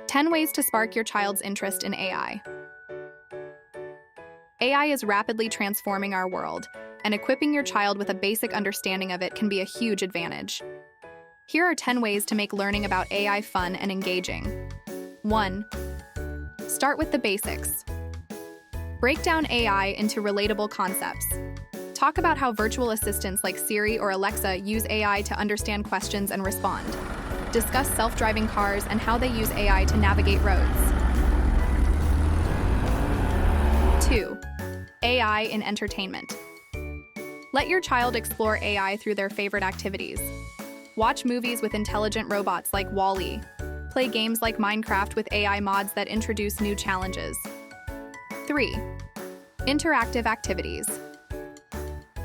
10 ways to spark your child's interest in AI. AI is rapidly transforming our world, and equipping your child with a basic understanding of it can be a huge advantage. Here are 10 ways to make learning about AI fun and engaging. 1. Start with the basics. Break down AI into relatable concepts. Talk about how virtual assistants like Siri or Alexa use AI to understand questions and respond. Discuss self-driving cars and how they use AI to navigate roads. 2. AI in entertainment. Let your child explore AI through their favorite activities. Watch movies with intelligent robots like WALL-E. Play games like Minecraft with AI mods that introduce new challenges. 3. Interactive activities.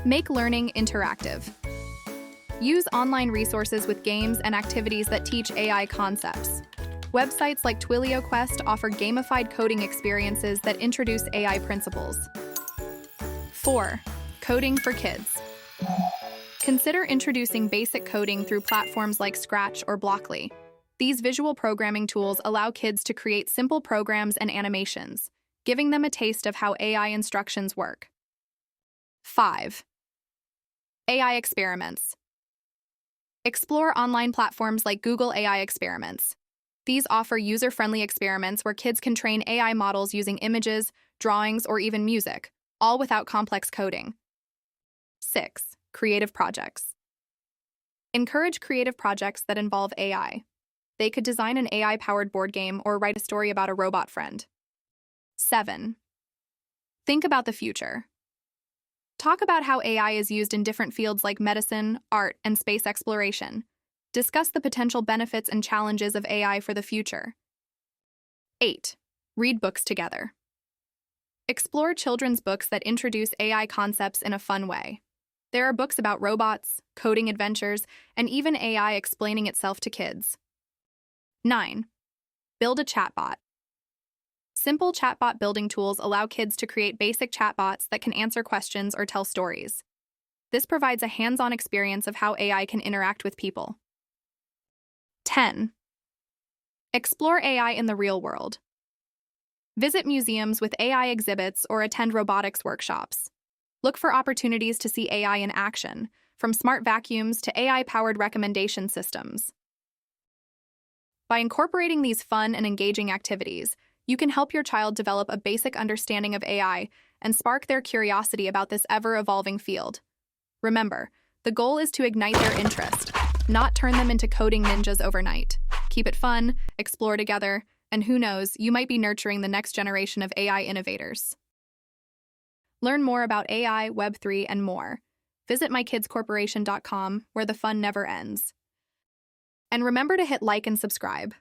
Make learning interactive. Use online resources with games and activities that teach AI concepts. Websites like TwilioQuest offer gamified coding experiences that introduce AI principles. 4. Coding for kids. Consider introducing basic coding through platforms like Scratch or Blockly. These visual programming tools allow kids to create simple programs and animations, giving them a taste of how AI instructions work. 5. AI experiments. Explore online platforms like Google AI Experiments. These offer user-friendly experiments where kids can train AI models using images, drawings, or even music, all without complex coding. 6. Creative projects. Encourage creative projects that involve AI. They could design an AI-powered board game or write a story about a robot friend. 7. Think about the future. Talk about how AI is used in different fields like medicine, art, and space exploration. Discuss the potential benefits and challenges of AI for the future. 8. Read books together. Explore children's books that introduce AI concepts in a fun way. There are books about robots, coding adventures, and even AI explaining itself to kids. 9. Build a chatbot. Simple chatbot building tools allow kids to create basic chatbots that can answer questions or tell stories. This provides a hands-on experience of how AI can interact with people. 10. Explore AI in the real world. Visit museums with AI exhibits or attend robotics workshops. Look for opportunities to see AI in action, from smart vacuums to AI-powered recommendation systems. By incorporating these fun and engaging activities, you can help your child develop a basic understanding of AI and spark their curiosity about this ever-evolving field. Remember, the goal is to ignite their interest, not turn them into coding ninjas overnight. Keep it fun, explore together, and who knows, you might be nurturing the next generation of AI innovators. Learn more about AI, Web3, and more. Visit mykidscorporation.com, where the fun never ends. And remember to hit like and subscribe.